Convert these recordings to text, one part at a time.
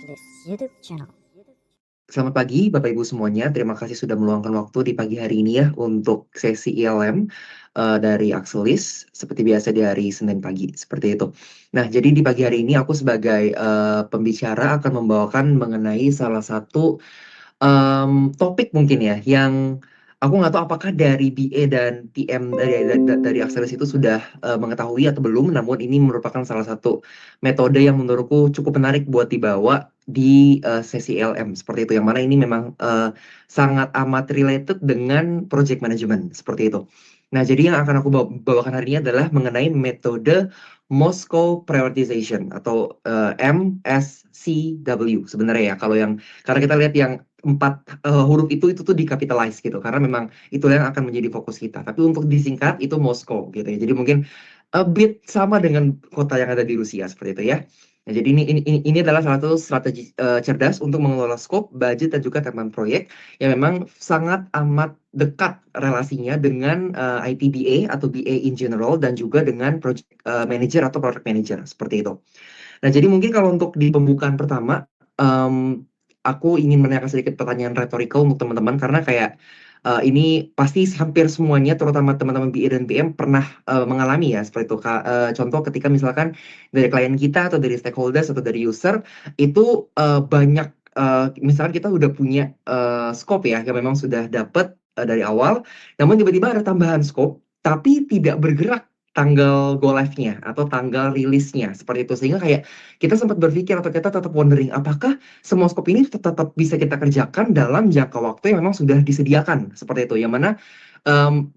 this YouTube channel. Selamat pagi Bapak Ibu semuanya, terima kasih sudah meluangkan waktu di pagi hari ini ya untuk sesi ILM dari Axelis seperti biasa di hari Senin pagi, seperti itu. Nah, jadi di pagi hari ini aku sebagai pembicara akan membawakan mengenai salah satu topik mungkin ya yang aku nggak tahu apakah dari BA dan PM dari Axelis itu sudah mengetahui atau belum, namun ini merupakan salah satu metode yang menurutku cukup menarik buat dibawa di sesi LM seperti itu, yang mana ini memang sangat amat related dengan project management seperti itu. Nah, jadi yang akan aku bawakan hari ini adalah mengenai metode Moscow Prioritization atau MSCW sebenarnya ya. Kalau yang karena kita lihat yang 4 huruf itu tuh di-capitalize gitu karena memang itu yang akan menjadi fokus kita. Tapi untuk disingkat itu Moskow gitu ya. Jadi mungkin a bit sama dengan kota yang ada di Rusia seperti itu ya. Nah, jadi ini adalah salah satu strategi cerdas untuk mengelola scope, budget dan juga timeline proyek yang memang sangat amat dekat relasinya dengan ITBA atau BA in general dan juga dengan project manager atau product manager seperti itu. Nah, jadi mungkin kalau untuk di pembukaan pertama, aku ingin menanyakan sedikit pertanyaan retorika untuk teman-teman karena kayak ini pasti hampir semuanya, terutama teman-teman BA dan PM pernah mengalami ya seperti itu. Contoh ketika misalkan dari klien kita atau dari stakeholders atau dari user itu banyak misalkan kita udah punya scope ya yang memang sudah dapat dari awal, namun tiba-tiba ada tambahan scope tapi tidak bergerak tanggal go live-nya atau tanggal rilisnya seperti itu, sehingga kayak kita sempat berpikir atau kita tetap wondering apakah semua scope ini tetap bisa kita kerjakan dalam jangka waktu yang memang sudah disediakan seperti itu, yang mana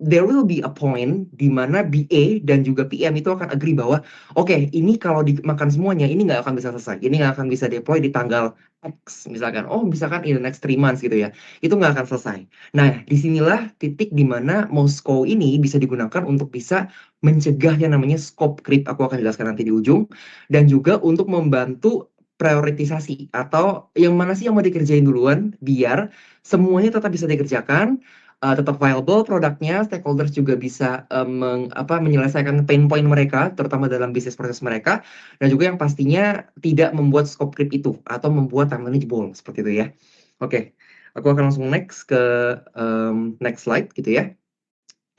there will be a point di mana BA dan juga PM itu akan agree bahwa oke, ini kalau dimakan semuanya ini nggak akan bisa selesai, ini nggak akan bisa deploy di tanggal X misalkan, misalkan in the next 3 months gitu ya, itu nggak akan selesai. Nah, disinilah titik di mana Moskow ini bisa digunakan untuk bisa mencegah yang namanya scope creep, aku akan jelaskan nanti di ujung, dan juga untuk membantu prioritisasi atau yang mana sih yang mau dikerjain duluan biar semuanya tetap bisa dikerjakan, tetap viable produknya, stakeholders juga bisa menyelesaikan pain point mereka terutama dalam bisnis proses mereka, dan juga yang pastinya tidak membuat scope creep itu atau membuat timeline jebol seperti itu ya. Oke, aku akan langsung next ke next slide gitu ya.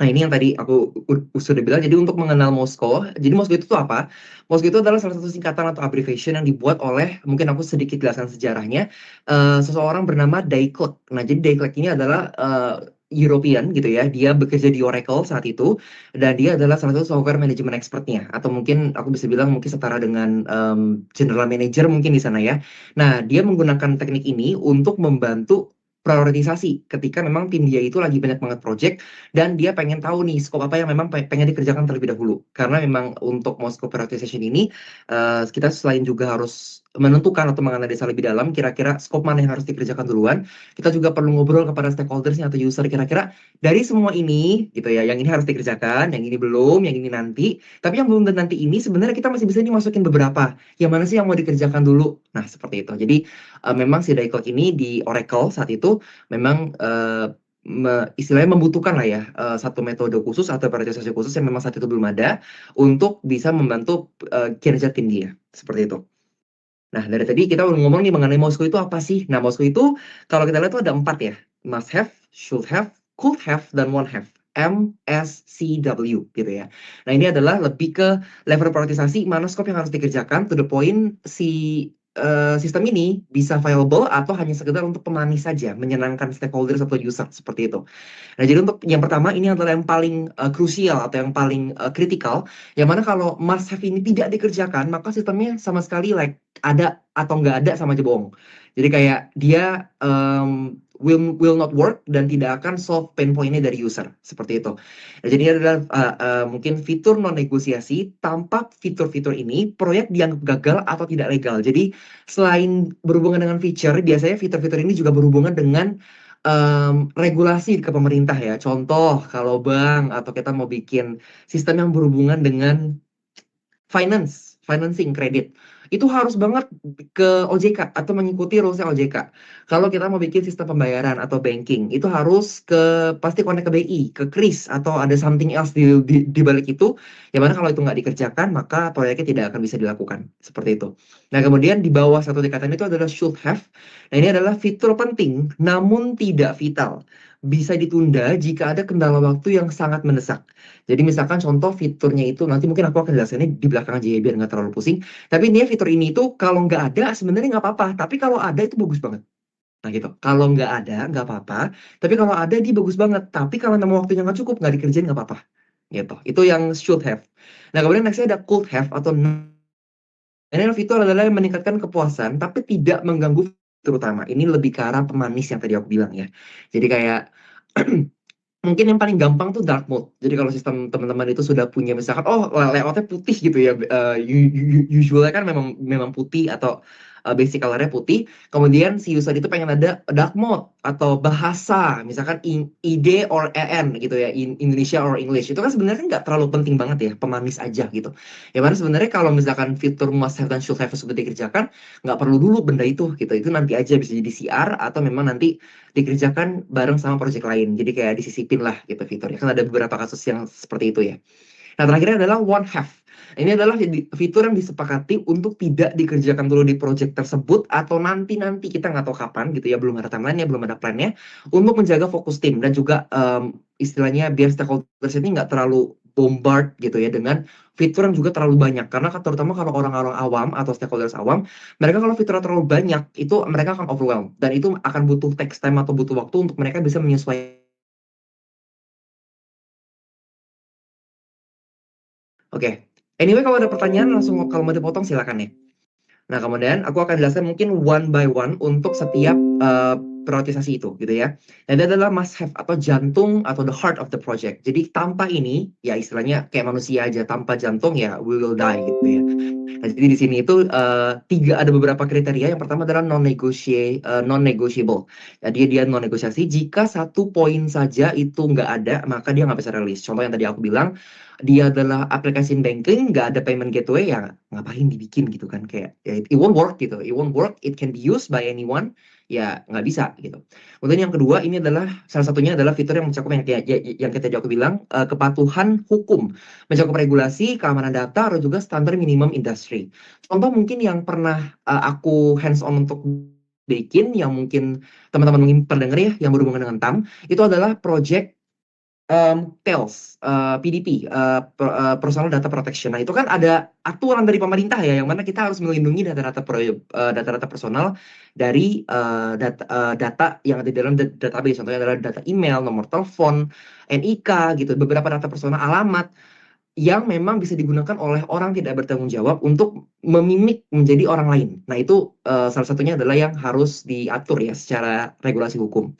Nah, ini yang tadi aku sudah bilang, jadi untuk mengenal Moskow, jadi Moskow itu tuh apa? Moskow itu adalah salah satu singkatan atau abbreviation yang dibuat oleh, mungkin aku sedikit jelaskan sejarahnya, seseorang bernama Daiklek. Nah, jadi Daiklek ini adalah European gitu ya, dia bekerja di Oracle saat itu, dan dia adalah salah satu software management expertnya, atau mungkin aku bisa bilang mungkin setara dengan general manager mungkin di sana ya. Nah, dia menggunakan teknik ini untuk membantu prioritisasi ketika memang tim dia itu lagi banyak banget project dan dia pengen tahu nih scope apa yang memang pengen dikerjakan terlebih dahulu. Karena memang untuk Moscow Prioritization ini kita selain juga harus menentukan atau menganalisa lebih dalam kira-kira scope mana yang harus dikerjakan duluan, kita juga perlu ngobrol kepada stakeholdersnya atau user kira-kira dari semua ini gitu ya, yang ini harus dikerjakan, yang ini belum, yang ini nanti. Tapi yang belum dan nanti ini sebenarnya kita masih bisa nih masukin beberapa. Yang mana sih yang mau dikerjakan dulu? Nah, seperti itu. Jadi memang si Daiklek ini di Oracle saat itu memang istilahnya membutuhkan lah ya satu metode khusus atau priorisasi khusus yang memang saat itu belum ada untuk bisa membantu kinerja tim dia seperti itu. Nah, dari tadi kita udah ngomong nih mengenai Moskow itu apa sih? Nah, Moskow itu kalau kita lihat tuh ada 4 ya, must have, should have, could have, dan won't have. MSCW gitu ya. Nah, ini adalah lebih ke level prioritisasi mana scope yang harus dikerjakan to the point si sistem ini bisa viable atau hanya sekedar untuk pemanis saja, menyenangkan stakeholders atau user seperti itu. Nah, jadi untuk yang pertama ini adalah yang paling krusial atau yang paling kritikal, yang mana kalau must have ini tidak dikerjakan, maka sistemnya sama sekali like ada atau nggak ada sama aja bohong. Jadi kayak dia will not work dan tidak akan solve pain point-nya dari user seperti itu. Nah, jadi ini adalah mungkin fitur non negosiasi. Tanpa fitur-fitur ini proyek dianggap gagal atau tidak legal. Jadi selain berhubungan dengan feature, biasanya fitur-fitur ini juga berhubungan dengan regulasi ke pemerintah ya. Contoh kalau bank atau kita mau bikin sistem yang berhubungan dengan finance financing, kredit, itu harus banget ke OJK atau mengikuti rules-nya OJK. Kalau kita mau bikin sistem pembayaran atau banking, itu harus pasti connect ke BI, ke KRIS, atau ada something else di balik itu, yang mana kalau itu nggak dikerjakan, maka proyeknya tidak akan bisa dilakukan. Seperti itu. Nah, kemudian di bawah satu tingkatan itu adalah should have. Nah, ini adalah fitur penting, namun tidak vital. Bisa ditunda jika ada kendala waktu yang sangat mendesak. Jadi misalkan contoh fiturnya itu, nanti mungkin aku akan jelasinnya di belakang aja ya, biar nggak terlalu pusing. Tapi ini fitur ini itu kalau nggak ada sebenarnya nggak apa-apa. Tapi kalau ada itu bagus banget. Nah gitu. Kalau nggak ada nggak apa-apa. Tapi kalau ada dia bagus banget. Tapi kalau memang waktunya nggak cukup nggak dikerjain nggak apa-apa. Gitu. Itu yang should have. Nah kemudian nextnya ada could have atau ini fitur adalah yang meningkatkan kepuasan, tapi tidak mengganggu fitur utama. Ini lebih ke arah pemanis yang tadi aku bilang ya. Jadi kayak mungkin yang paling gampang tuh dark mode. Jadi kalau sistem teman-teman itu sudah punya misalkan, oh layoutnya putih gitu ya, usualnya kan memang memang putih atau basic colornya putih. Kemudian si user itu pengen ada dark mode atau bahasa, misalkan ID or EN gitu ya, Indonesia or English. Itu kan sebenarnya nggak terlalu penting banget ya, pemanis aja gitu. Ya mana sebenarnya kalau misalkan fitur must have dan should have sudah dikerjakan, nggak perlu dulu benda itu gitu. Itu nanti aja bisa jadi CR atau memang nanti dikerjakan bareng sama project lain. Jadi kayak disisipin lah gitu fiturnya. Kan ada beberapa kasus yang seperti itu ya. Nah, terakhirnya adalah one half. Ini adalah fitur yang disepakati untuk tidak dikerjakan dulu di project tersebut atau nanti-nanti kita nggak tahu kapan gitu ya, belum ada timeline-nya, belum ada plan-nya, untuk menjaga fokus tim dan juga istilahnya biar stakeholders ini nggak terlalu bombard gitu ya dengan fitur yang juga terlalu banyak. Karena terutama kalau orang-orang awam atau stakeholders awam, mereka kalau fiturnya terlalu banyak itu mereka akan overwhelmed dan itu akan butuh text time atau butuh waktu untuk mereka bisa menyesuaikan. Oke. Anyway, kalau ada pertanyaan langsung kalau mau dipotong silakan ya. Nah, kemudian aku akan jelaskan mungkin one by one untuk setiap prioritisasi itu gitu ya. Nah, ini adalah must have atau jantung atau the heart of the project. Jadi tanpa ini ya istilahnya kayak manusia aja, tanpa jantung ya we will die gitu ya. Nah, jadi di sini itu ada beberapa kriteria. Yang pertama adalah non-negotiable. Jadi dia non negosiasi. Jika satu poin saja itu nggak ada, maka dia nggak bisa rilis. Contoh yang tadi aku bilang, dia adalah aplikasi banking, nggak ada payment gateway, ya ngapain dibikin gitu kan? Kayak ya, it won't work gitu. It won't work. It can be used by anyone. Ya nggak bisa gitu. Kemudian yang kedua ini adalah salah satunya adalah fitur yang mencakup yang tadi aku bilang kepatuhan hukum, mencakup regulasi, keamanan data, atau juga standar minimum industri. Contoh mungkin yang pernah aku hands on untuk bikin, yang mungkin teman-teman mungkin pernah dengar ya, yang berhubungan dengan TAM, itu adalah project PELS, PDP, Personal Data Protection. Nah, itu kan ada aturan dari pemerintah ya, yang mana kita harus melindungi data-data personal dari data yang ada di dalam database. Contohnya adalah data email, nomor telepon, NIK gitu, beberapa data personal, alamat yang memang bisa digunakan oleh orang tidak bertanggung jawab untuk memimik menjadi orang lain. Nah, itu salah satunya adalah yang harus diatur ya secara regulasi hukum.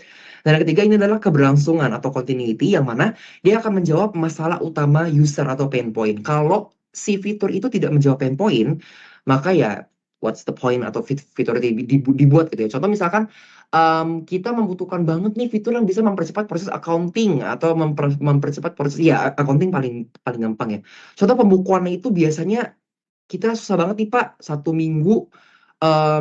Dan yang ketiga ini adalah keberlangsungan atau continuity, yang mana dia akan menjawab masalah utama user atau pain point. Kalau si fitur itu tidak menjawab pain point, maka ya what's the point atau fitur itu dibuat gitu ya. Contoh misalkan kita membutuhkan banget nih fitur yang bisa mempercepat proses accounting atau mempercepat proses ya accounting paling paling gampang ya. Contoh pembukuannya itu biasanya kita susah banget nih Pak, 1 minggu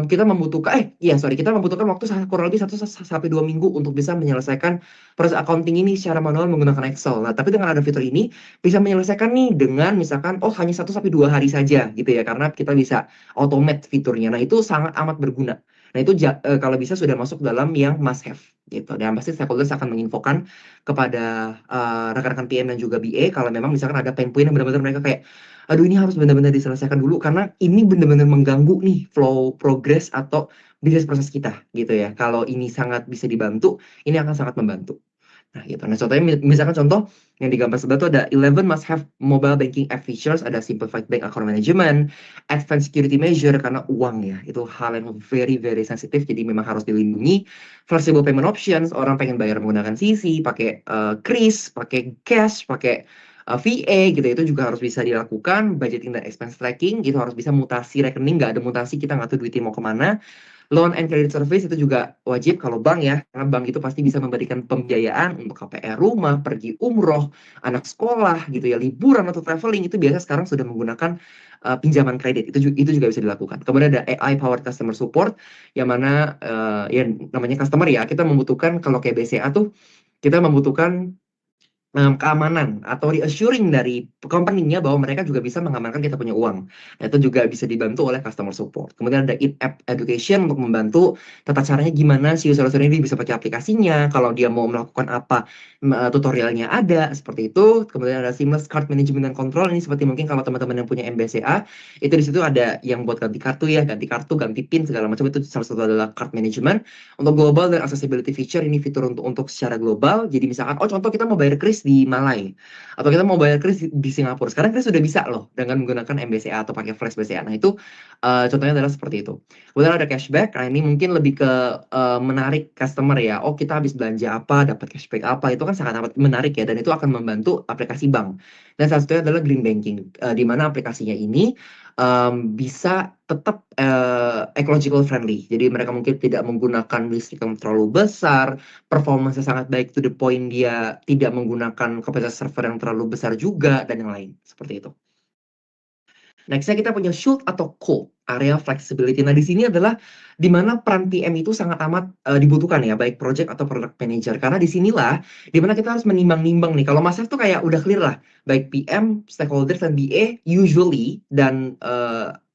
kita membutuhkan kita membutuhkan waktu kurang lebih 1 sampai 2 minggu untuk bisa menyelesaikan proses accounting ini secara manual menggunakan Excel. Nah, tapi dengan ada fitur ini bisa menyelesaikan nih dengan misalkan hanya 1 sampai 2 hari saja gitu ya, karena kita bisa automate fiturnya. Nah, itu sangat amat berguna. Nah, itu kalau bisa sudah masuk dalam yang must have gitu. Dan pasti stakeholders akan menginfokan kepada rekan-rekan PM dan juga BA kalau memang misalkan ada pain point yang benar-benar mereka kayak aduh ini harus benar-benar diselesaikan dulu karena ini benar-benar mengganggu nih flow progress atau bisnis proses kita gitu ya. Kalau ini sangat bisa dibantu, ini akan sangat membantu. Nah, gitu. Nah, contohnya misalkan contoh yang di gambar sebelah itu ada 11 must have mobile banking app features, ada simplified bank account management, advanced security measure karena uang ya. Itu hal yang very very sensitif jadi memang harus dilindungi. Flexible payment options, orang pengen bayar menggunakan CC, pakai kris, pakai cash, pakai VA gitu itu juga harus bisa dilakukan. Budgeting dan expense tracking itu harus bisa mutasi rekening, nggak ada mutasi kita nggak tahu duitnya mau kemana. Loan and credit service itu juga wajib kalau bank ya, karena bank itu pasti bisa memberikan pembiayaan untuk KPR rumah, pergi umroh, anak sekolah gitu ya, liburan atau traveling itu biasa sekarang sudah menggunakan pinjaman kredit. Itu juga bisa dilakukan. Kemudian ada AI powered customer support yang mana ya namanya customer ya, kita membutuhkan kalau kayak BCA tuh kita membutuhkan keamanan atau reassuring dari company-nya bahwa mereka juga bisa mengamankan kita punya uang. Nah, itu juga bisa dibantu oleh customer support. Kemudian ada in-app education untuk membantu tata caranya gimana si user-user ini bisa pakai aplikasinya, kalau dia mau melakukan apa, tutorialnya ada, seperti itu. Kemudian ada seamless card management dan control, ini seperti mungkin kalau teman-teman yang punya MBCA, itu di situ ada yang buat ganti kartu ya, ganti kartu, ganti PIN, segala macam, itu salah satu adalah card management. Untuk global dan accessibility feature, ini fitur untuk secara global. Jadi misalkan, oh contoh kita mau bayar kris di Malai, atau kita mau bayar kris di Singapura. Sekarang kris sudah bisa loh dengan menggunakan MBCA atau pakai Flash BCA. Nah itu contohnya adalah seperti itu. Kemudian ada cashback. Nah ini mungkin lebih ke menarik customer ya. Oh kita habis belanja apa, dapat cashback apa. Itu kan sangat amat menarik ya. Dan itu akan membantu aplikasi bank. Dan salah satunya adalah green banking. Di mana aplikasinya ini bisa tetap ecological friendly. Jadi mereka mungkin tidak menggunakan listrik yang terlalu besar, performanya sangat baik to the point dia tidak menggunakan kapasitas server yang terlalu besar juga, dan yang lain. Seperti itu. Nextnya kita punya should atau could, area flexibility. Nah, di sini adalah di mana peran PM itu sangat amat dibutuhkan ya, baik project atau product manager. Karena di sinilah di mana kita harus menimbang-nimbang nih. Kalau Mas F tuh kayak udah clear lah, baik PM, stakeholders, dan BA usually dan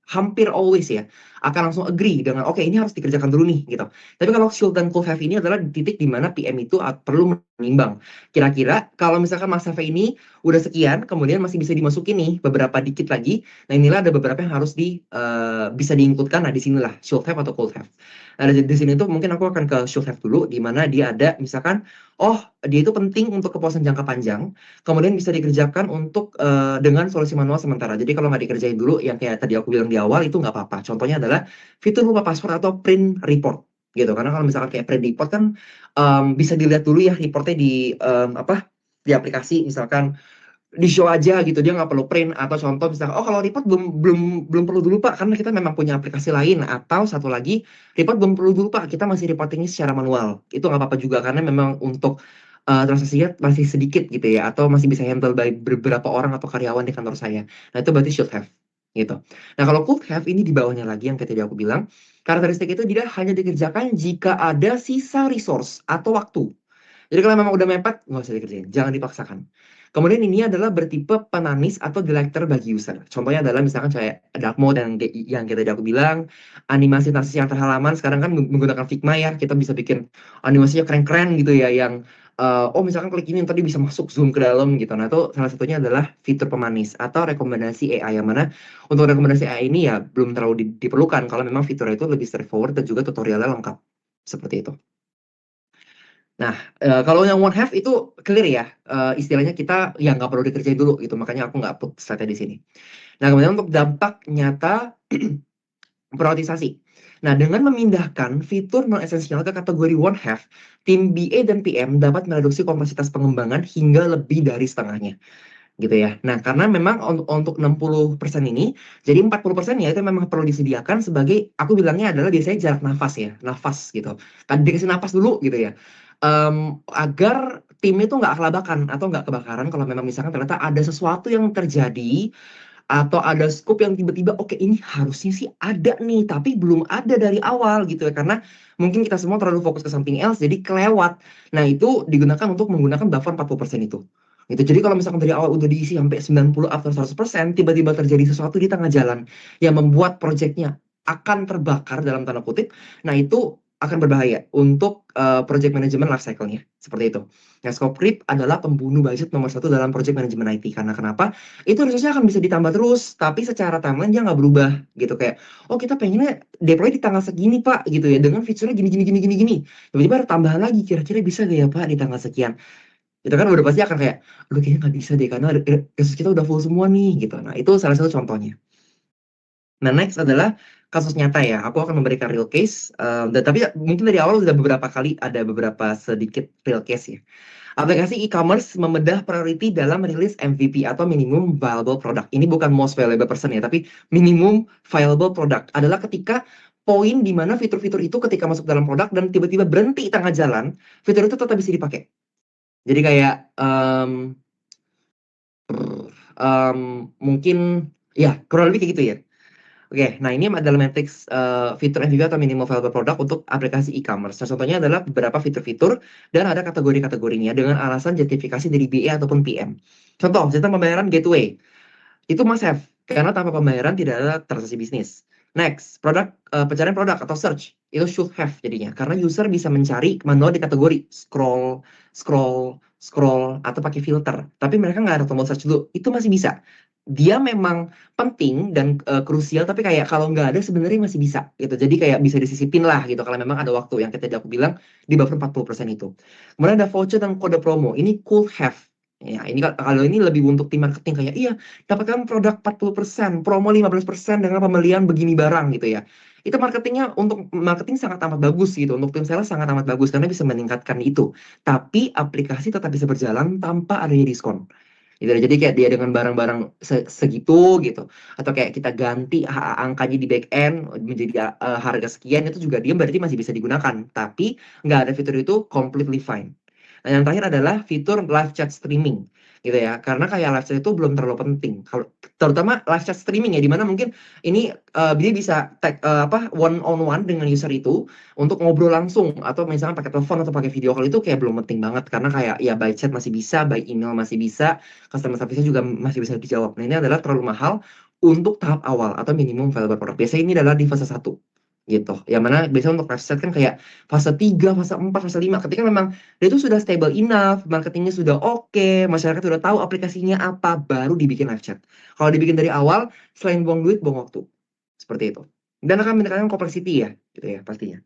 hampir always ya akan langsung agree dengan oke ini harus dikerjakan dulu nih gitu. Tapi kalau should dan could have ini adalah di titik di mana PM itu perlu menimbang. Kira-kira kalau misalkan Mas F ini udah sekian, kemudian masih bisa dimasukin nih beberapa dikit lagi. Nah, inilah ada beberapa yang harus bisa diinputkan. Nah, di sinilah should have atau could have. Nah, di sini tuh mungkin aku akan ke should have dulu, di mana dia ada misalkan, oh dia itu penting untuk kepuasan jangka panjang, kemudian bisa dikerjakan untuk dengan solusi manual sementara. Jadi kalau nggak dikerjain dulu, yang kayak tadi aku bilang di awal itu nggak apa-apa. Contohnya adalah fitur lupa password atau print report gitu. Karena kalau misalkan kayak print report kan bisa dilihat dulu ya reportnya di aplikasi, misalkan di show aja gitu, dia nggak perlu print. Atau contoh misalkan, oh kalau report belum perlu dulu pak, karena kita memang punya aplikasi lain. Atau satu lagi, report belum perlu dulu pak, kita masih reportingnya secara manual, itu nggak apa-apa juga karena memang untuk transaksinya masih sedikit gitu ya, atau masih bisa handle by beberapa orang atau karyawan di kantor saya. Nah itu berarti should have gitu. Nah kalau could have ini di bawahnya lagi yang tadi aku bilang, karakteristik itu tidak hanya dikerjakan jika ada sisa resource atau waktu. Jadi kalau memang udah mepet, nggak usah dikerjain, jangan dipaksakan. Kemudian ini adalah bertipe penanis atau director bagi user. Contohnya adalah misalkan kayak dark mode yang tadi aku bilang, animasi transaksi antar halaman sekarang kan menggunakan Figma ya, kita bisa bikin animasinya keren-keren gitu ya, yang oh misalkan klik ini tadi bisa masuk zoom ke dalam gitu. Nah itu salah satunya adalah fitur pemanis atau rekomendasi AI, yang mana untuk rekomendasi AI ini ya belum terlalu diperlukan kalau memang fiturnya itu lebih straightforward dan juga tutorialnya lengkap. Seperti itu. Nah, kalau yang one half itu clear ya, istilahnya kita yang nggak perlu dikerjain dulu gitu, makanya aku nggak put slide di sini. Nah, kemudian untuk dampak nyata prioritisasi. Nah, dengan memindahkan fitur non-esensial ke kategori one half, tim BA dan PM dapat mereduksi kompleksitas pengembangan hingga lebih dari setengahnya gitu ya. Nah, karena memang untuk 60% ini, jadi 40% ya itu memang perlu disediakan sebagai, aku bilangnya adalah biasanya jarak nafas ya, nafas gitu. Kan dikasih nafas dulu gitu ya. Agar tim itu nggak kelabakan atau nggak kebakaran kalau memang misalkan ternyata ada sesuatu yang terjadi atau ada scope yang tiba-tiba oke ini harusnya sih ada nih tapi belum ada dari awal gitu ya, karena mungkin kita semua terlalu fokus ke something else jadi kelewat. Nah itu digunakan untuk menggunakan buffer 40% itu gitu. Jadi kalau misalkan dari awal udah diisi sampai 90 atau 100%, tiba-tiba terjadi sesuatu di tengah jalan yang membuat proyeknya akan terbakar dalam tanda kutip, nah itu akan berbahaya untuk project management life cycle-nya seperti itu. Nah, scope creep adalah pembunuh budget nomor satu dalam project management IT. Karena kenapa? Itu resource-nya akan bisa ditambah terus, tapi secara timeline dia nggak berubah gitu. Kayak, oh kita pengennya deploy di tanggal segini pak, gitu ya, dengan fiturnya gini gini gini gini gini. Tiba-tiba ada tambahan lagi, kira-kira bisa gak ya pak di tanggal sekian? Itu kan udah pasti akan kayak, aduh kayaknya nggak bisa deh karena resource kita udah full semua nih gitu. Nah itu salah satu contohnya. Nah, next adalah kasus nyata ya. Aku akan memberikan real case, dan tapi mungkin dari awal sudah beberapa kali ada beberapa sedikit real case ya. Aplikasi e-commerce membedah priority dalam rilis MVP atau minimum viable product. Ini bukan most valuable person ya, tapi minimum viable product adalah ketika poin di mana fitur-fitur itu ketika masuk dalam produk dan tiba-tiba berhenti tengah jalan, fitur itu tetap bisa dipakai. Jadi kayak mungkin ya kurang lebih kayak gitu ya. Oke, nah ini adalah matrix fitur MVP atau minimal viable product untuk aplikasi e-commerce. Salah satunya adalah beberapa fitur-fitur dan ada kategori-kategorinya dengan alasan justifikasi dari BA ataupun PM. Contoh, sistem pembayaran gateway. Itu must have, karena tanpa pembayaran tidak ada transaksi bisnis. Next, pencarian produk atau search. Itu should have jadinya, karena user bisa mencari manual di kategori, scroll, scroll, scroll, atau pakai filter. Tapi mereka nggak ada tombol search dulu, itu masih bisa. Dia memang penting dan krusial, tapi kayak kalau nggak ada sebenarnya masih bisa gitu. Jadi kayak bisa disisipin lah gitu kalau memang ada waktu yang tadi aku bilang di buffer 40% itu. Kemudian ada voucher dan kode promo. Ini could have. Ya, ini kalau ini lebih untuk tim marketing kayak iya, dapatkan produk 40%, promo 15% dengan pembelian begini barang gitu ya. Itu marketingnya untuk marketing sangat amat bagus gitu. Untuk tim sales sangat amat bagus karena bisa meningkatkan itu. Tapi aplikasi tetap bisa berjalan tanpa adanya diskon. Gitu. Jadi kayak dia dengan barang-barang segitu gitu. Atau kayak kita ganti angkanya di back end menjadi harga sekian, itu juga dia berarti masih bisa digunakan. Tapi nggak ada fitur itu completely fine. Nah, yang terakhir adalah fitur live chat streaming gitu ya. Karena kayak live chat itu belum terlalu penting. Kalau terutama live chat streaming ya, dimana mungkin ini dia bisa one on one dengan user itu untuk ngobrol langsung atau misalnya pakai telepon atau pakai video call, itu kayak belum penting banget karena kayak ya by chat masih bisa, by email masih bisa, customer service-nya juga masih bisa dijawab. Nah, ini adalah terlalu mahal untuk tahap awal atau minimum viable product. Biasanya ini adalah di fase 1 gitu. Yang mana biasanya untuk live chat kan kayak fase 3, fase 4, fase 5 ketika memang dia itu sudah stable enough, marketingnya sudah oke, masyarakat sudah tahu aplikasinya apa, baru dibikin live chat. Kalau dibikin dari awal, selain buang duit, buang waktu. Seperti itu. Dan akan mendapatkan complexity ya, gitu ya, pastinya.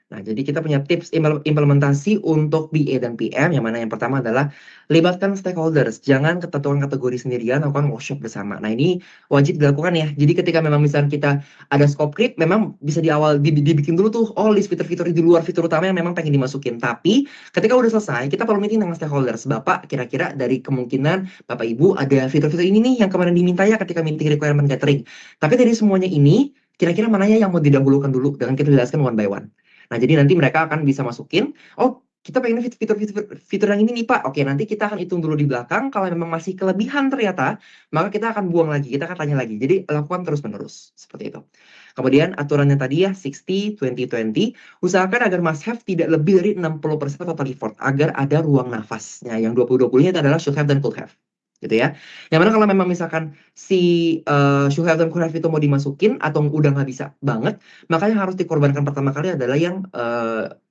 Nah, jadi kita punya tips implementasi untuk BA dan PM, yang mana yang pertama adalah libatkan stakeholders. Jangan ketentuan kategori sendirian, lakukan workshop bersama. Nah, ini wajib dilakukan ya. Jadi ketika memang misalnya kita ada scope creep, memang bisa di awal dibikin dulu tuh, list fitur-fitur di luar fitur utama yang memang pengen dimasukin. Tapi ketika udah selesai, kita perlu meeting dengan stakeholders. Bapak, kira-kira dari kemungkinan Bapak Ibu ada fitur-fitur ini nih yang kemarin diminta ya ketika meeting requirement gathering. Tapi dari semuanya ini, kira-kira mananya yang mau didahulukan dulu dengan kita jelaskan one by one. Nah, jadi nanti mereka akan bisa masukin, kita pengen fitur yang ini nih Pak. Oke, nanti kita akan hitung dulu di belakang. Kalau memang masih kelebihan ternyata, maka kita akan buang lagi, kita akan tanya lagi. Jadi lakukan terus-menerus, seperti itu. Kemudian aturannya tadi ya, 60-20-20, usahakan agar must have tidak lebih dari 60% total effort, agar ada ruang nafas. Nah, yang 20-20-nya itu adalah should have dan could have. Gitu ya. Yang mana kalau memang misalkan si should have dan could have itu mau dimasukin atau udah nggak bisa banget, makanya harus dikorbankan pertama kali adalah yang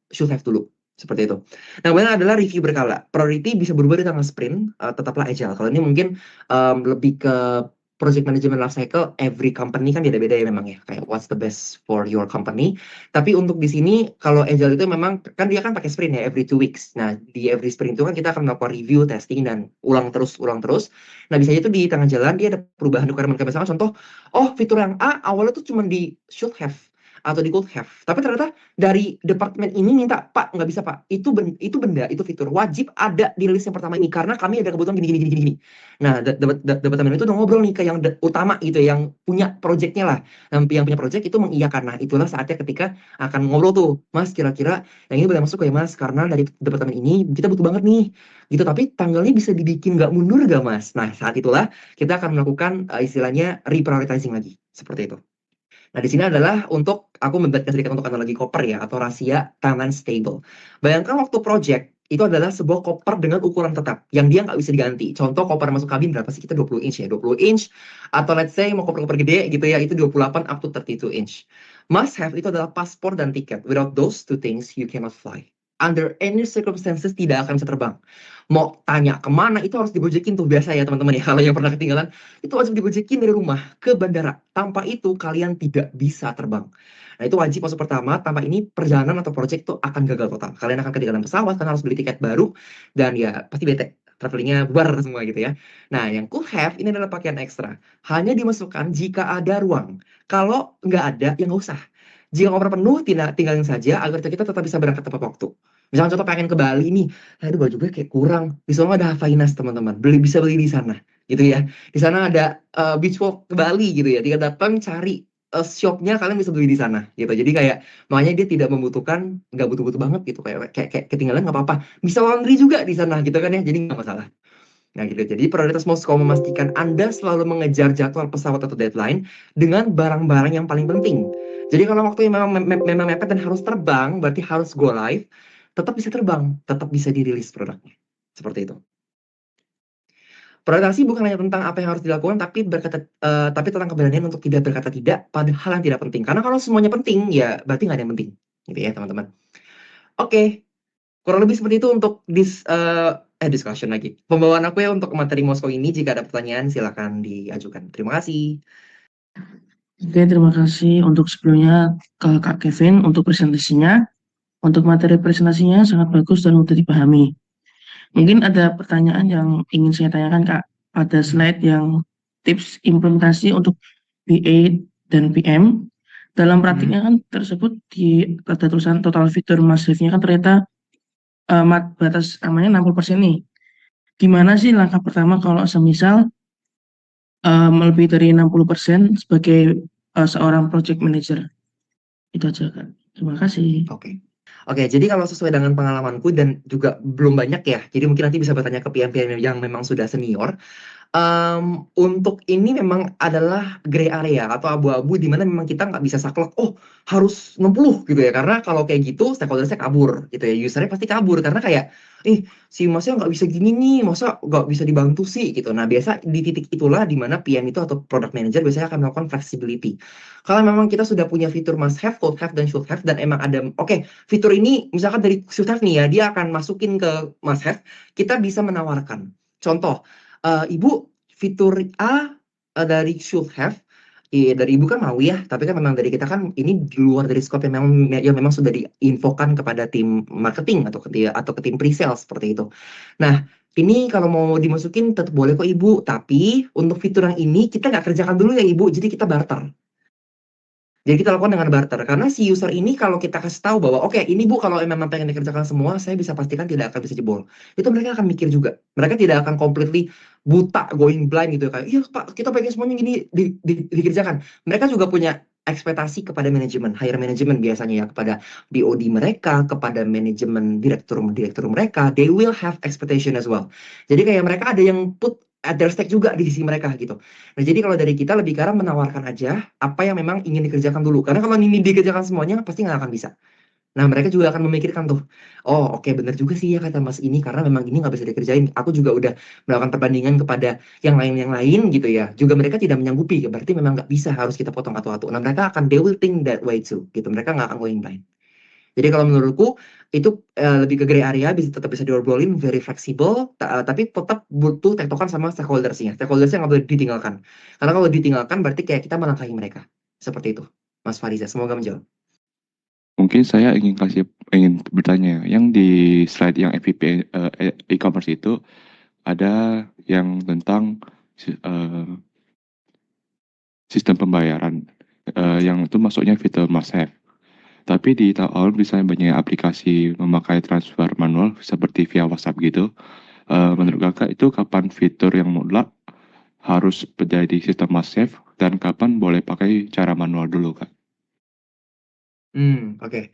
should have dulu. Seperti itu. Nah, kemudian adalah review berkala. Priority bisa berubah di tengah sprint, tetaplah agile. Kalau ini mungkin lebih ke project management life cycle, every company kan beda-beda ya memang ya. Kayak what's the best for your company. Tapi untuk di sini, kalau agile itu memang, kan dia kan pakai sprint ya, every 2 weeks. Nah, di every sprint itu kan kita akan melakukan review, testing, dan ulang terus. Nah, bisa itu di tengah jalan dia ada perubahan requirement. Kayak misalnya contoh, fitur yang A awalnya tuh cuma di should have atau di could have. Tapi ternyata dari departemen ini minta, Pak, nggak bisa Pak, itu benda, itu fitur wajib ada di list yang pertama ini karena kami ada kebutuhan gini. Nah, departemen itu udah ngobrol nih ke yang utama gitu, yang punya projectnya lah, yang punya project itu mengiyakan. Nah, itulah saatnya ketika akan ngobrol tuh, Mas, kira-kira yang ini boleh masuk ya Mas, karena dari departemen ini kita butuh banget nih gitu, tapi tanggalnya bisa dibikin nggak mundur nggak Mas? Nah, saat itulah kita akan melakukan istilahnya reprioritizing lagi, seperti itu. Nah, di sini adalah untuk aku membuatkan sedikit untuk analogi koper ya, atau rahasia tangan stable. Bayangkan waktu project, itu adalah sebuah koper dengan ukuran tetap, yang dia nggak bisa diganti. Contoh koper masuk kabin berapa sih? Kita 20 inch ya, 20 inch. Atau let's say mau koper-koper gede gitu ya, itu 28 up to 32 inch. Must have itu adalah paspor dan tiket. Without those two things, you cannot fly. Under any circumstances, tidak akan bisa terbang. Mau tanya kemana, itu harus dibojekin tuh biasa ya teman-teman ya. Kalau yang pernah ketinggalan, itu wajib dibojekin dari rumah ke bandara. Tanpa itu kalian tidak bisa terbang. Nah, itu wajib masuk pertama. Tanpa ini perjalanan atau project itu akan gagal total. Kalian akan ketinggalan pesawat, kalian harus beli tiket baru, dan ya pasti bete. Travelingnya bubar semua gitu ya. Nah, yang could have ini adalah pakaian ekstra. Hanya dimasukkan jika ada ruang. Kalau nggak ada, ya nggak usah. Jika koper penuh, tinggalin saja agar kita tetap bisa berangkat tepat waktu. Misalnya contoh pengen ke Bali nih, aduh baju gue kayak kurang. Di sana ada Havainas teman-teman, bisa beli di sana gitu ya. Di sana ada beach walk ke Bali gitu ya. Tinggal datang cari shop-nya kalian bisa beli di sana gitu. Jadi kayak makanya dia tidak membutuhkan, nggak butuh-butuh banget gitu kayak ketinggalan nggak apa-apa. Bisa laundry juga di sana gitu kan ya. Jadi nggak masalah. Nah gitu. Jadi prioritas Moskow memastikan Anda selalu mengejar jadwal pesawat atau deadline dengan barang-barang yang paling penting. Jadi kalau waktunya memang mepet dan harus terbang, berarti harus go live, tetap bisa terbang, tetap bisa dirilis produknya. Seperti itu. Prioritasasi bukan hanya tentang apa yang harus dilakukan, tapi tentang keberanian untuk tidak berkata tidak pada hal yang tidak penting. Karena kalau semuanya penting, ya berarti nggak ada yang penting, gitu ya teman-teman. Oke, kurang lebih seperti itu untuk discussion lagi. Pembawaan aku ya untuk materi Moskow ini. Jika ada pertanyaan, silakan diajukan. Terima kasih. Oke, terima kasih untuk sebelumnya ke Kak Kevin untuk presentasinya. Untuk materi presentasinya sangat bagus dan mudah dipahami. Mungkin ada pertanyaan yang ingin saya tanyakan Kak. Pada slide yang tips implementasi untuk BA dan PM, dalam praktiknya kan tersebut ada tulisan total fitur masifnya kan ternyata batas amannya 60% nih. Gimana sih langkah pertama kalau semisal melebihi dari 60% sebagai seorang project manager? Itu aja Kak. Terima kasih. Oke, jadi kalau sesuai dengan pengalamanku dan juga belum banyak ya, jadi mungkin nanti bisa bertanya ke PM-PM yang memang sudah senior. Untuk ini memang adalah gray area atau abu-abu di mana memang kita nggak bisa saklek, oh harus 60 gitu ya, karena kalau kayak gitu stakeholder-nya kabur gitu ya, usernya pasti kabur karena kayak, si masnya nggak bisa gini nih, masa nggak bisa dibantu sih gitu. Nah biasa di titik itulah di mana PM itu atau product manager biasanya akan melakukan flexibility. Kalau memang kita sudah punya fitur must have, could have, dan should have, dan emang ada, oke, fitur ini misalkan dari should have nih ya, dia akan masukin ke must have, kita bisa menawarkan. Contoh, Ibu, fitur A dari should have, dari Ibu kan mau ya, tapi kan memang dari kita kan ini di luar dari scope yang memang sudah diinfokan kepada tim marketing atau ke tim pre-sale seperti itu. Nah, ini kalau mau dimasukin tetap boleh kok Ibu, tapi untuk fitur yang ini kita nggak kerjakan dulu ya Ibu, jadi kita barter. Jadi kita lakukan dengan barter, karena si user ini kalau kita kasih tahu bahwa oke, ini Bu kalau memang pengen dikerjakan semua, saya bisa pastikan tidak akan bisa jebol. Itu mereka akan mikir juga. Mereka tidak akan completely buta, going blind gitu kayak, iya Pak, kita pengen semuanya gini dikerjakan. Mereka juga punya ekspektasi kepada manajemen, higher management biasanya ya, kepada BOD mereka, kepada manajemen direktur mereka, they will have expectation as well. Jadi kayak mereka ada yang put at their stake juga di sisi mereka gitu. Nah, jadi kalau dari kita lebih ke arah menawarkan aja apa yang memang ingin dikerjakan dulu. Karena kalau ini dikerjakan semuanya, pasti nggak akan bisa. Nah, mereka juga akan memikirkan tuh, oh oke, bener juga sih ya kata Mas ini, karena memang ini nggak bisa dikerjain. Aku juga udah melakukan perbandingan kepada yang lain gitu ya. Juga mereka tidak menyanggupi, berarti memang nggak bisa, harus kita potong atu-atu. Nah, mereka akan, they will think that way too, gitu. Mereka nggak akan going blind. Jadi kalau menurutku itu lebih ke gray area, tetap bisa diobrolin, very flexible, tapi tetap butuh tektokan sama stakeholdersnya. Stakeholdersnya nggak boleh ditinggalkan. Karena kalau ditinggalkan berarti kayak kita melangkahi mereka. Seperti itu, Mas Fariza. Semoga menjawab. Mungkin saya ingin bertanya, yang di slide yang FVP e-commerce itu ada yang tentang sistem pembayaran yang itu masuknya fitur must have. Tapi di tahun misalnya banyak aplikasi memakai transfer manual seperti via WhatsApp gitu. Menurut Kakak itu kapan fitur yang mutlak harus menjadi sistem must have dan kapan boleh pakai cara manual dulu, Kak? Oke.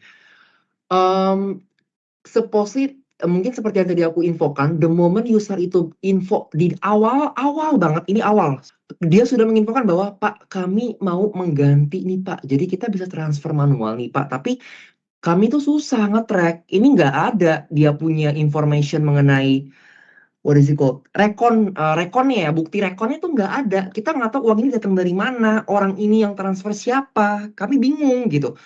Supposedly mungkin seperti yang tadi aku infokan, the moment user itu info di awal banget, ini awal, dia sudah menginfokan bahwa Pak kami mau mengganti nih Pak, jadi kita bisa transfer manual nih Pak, tapi kami tuh susah nge-track, ini nggak ada dia punya information mengenai what is it called, rekonnya ya, bukti rekonnya tuh nggak ada, kita nggak tahu uang ini datang dari mana, orang ini yang transfer siapa, kami bingung gitu.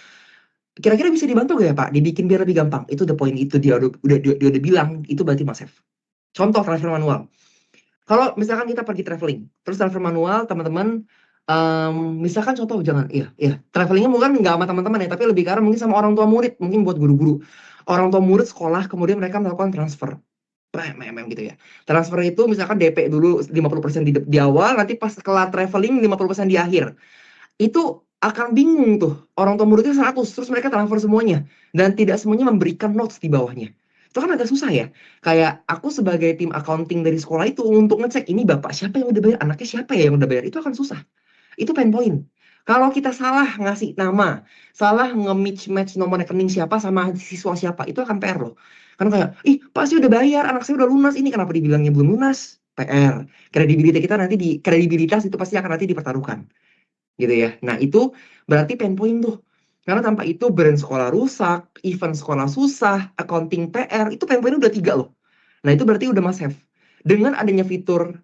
Kira-kira bisa dibantu gak ya Pak? Dibikin biar lebih gampang. Itu the point, itu dia udah bilang, itu berarti Mas F. Contoh transfer manual. Kalau misalkan kita pergi traveling, terus transfer manual, teman-teman, misalkan contoh travelingnya mungkin nggak sama teman-teman ya, tapi lebih karena mungkin sama orang tua murid, mungkin buat guru-guru. Orang tua murid sekolah, kemudian mereka melakukan transfer. Gitu ya. Transfer itu misalkan DP dulu 50% di awal, nanti pas setelah traveling 50% di akhir. Itu akan bingung tuh, orang tua muridnya 100, terus mereka transfer semuanya, dan tidak semuanya memberikan notes di bawahnya. Itu kan agak susah ya, kayak aku sebagai tim accounting dari sekolah itu untuk ngecek ini bapak siapa yang udah bayar, anaknya siapa ya yang udah bayar, itu akan susah. Itu pain point. Kalau kita salah ngasih nama, salah nge-match nomor rekening siapa sama siswa siapa, itu akan PR loh. Kan kayak, ih pasti udah bayar, anak saya udah lunas, ini kenapa dibilangnya belum lunas? PR. Kredibilitas itu pasti akan nanti dipertaruhkan, gitu ya. Nah itu berarti pain point tuh. Karena tanpa itu brand sekolah rusak, event sekolah susah, accounting PR, itu pain point udah 3 loh. Nah itu berarti udah must have. Dengan adanya fitur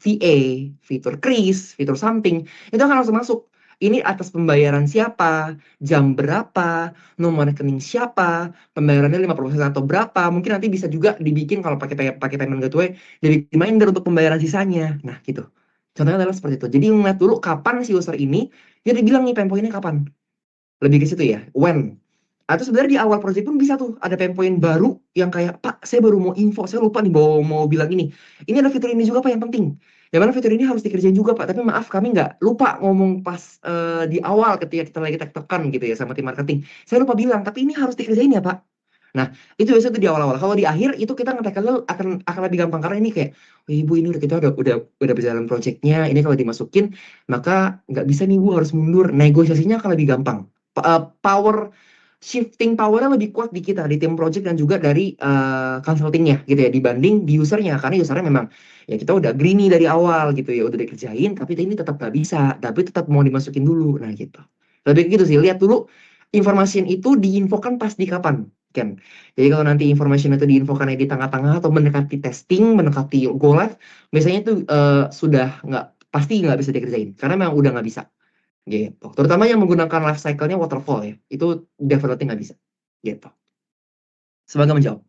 VA, fitur kris, fitur something, itu akan langsung masuk. Ini atas pembayaran siapa, jam berapa, nomor rekening siapa, pembayarannya 50% atau berapa. Mungkin nanti bisa juga dibikin kalau pakai payment gateway jadi reminder untuk pembayaran sisanya. Nah, gitu. Contohnya adalah seperti itu. Jadi ngeliat dulu kapan si user ini, dia dibilang nih pain point-nya kapan. Lebih ke situ ya, when. Atau sebenarnya di awal project pun bisa tuh ada pain point baru yang kayak, Pak, saya baru mau info, saya lupa nih mau bilang ini. Ini ada fitur ini juga Pak yang penting. Yang mana fitur ini harus dikerjain juga Pak, tapi maaf kami nggak lupa ngomong pas di awal ketika kita lagi tektokan gitu ya sama tim marketing. Saya lupa bilang, tapi ini harus dikerjain ya Pak. Nah, itu biasanya tuh di awal-awal. Kalau di akhir itu kita ngetekan akan lebih gampang karena ini kayak, oh, Ibu ini kita udah berjalan projectnya, ini kalau dimasukin maka nggak bisa nih Bu harus mundur. Negosiasinya akan lebih gampang. Shifting power-nya lebih kuat di kita, di tim project dan juga dari consulting-nya gitu ya, dibanding di usernya. Karena usernya memang, ya kita udah agree nih dari awal gitu ya, udah dikerjain, tapi ini tetap nggak bisa, tapi tetap mau dimasukin dulu. Nah gitu. Lebih gitu sih, lihat dulu information itu diinfokan pas di kapan. Kan. Jadi kalau nanti information itu diinfokannya di tengah-tengah atau mendekati testing, mendekati go live, biasanya itu sudah pasti nggak bisa dikerjain. Karena memang udah nggak bisa. Gitu. Terutama yang menggunakan life cycle-nya waterfall ya. Itu definitely nggak bisa. Gitu. Semoga menjawab.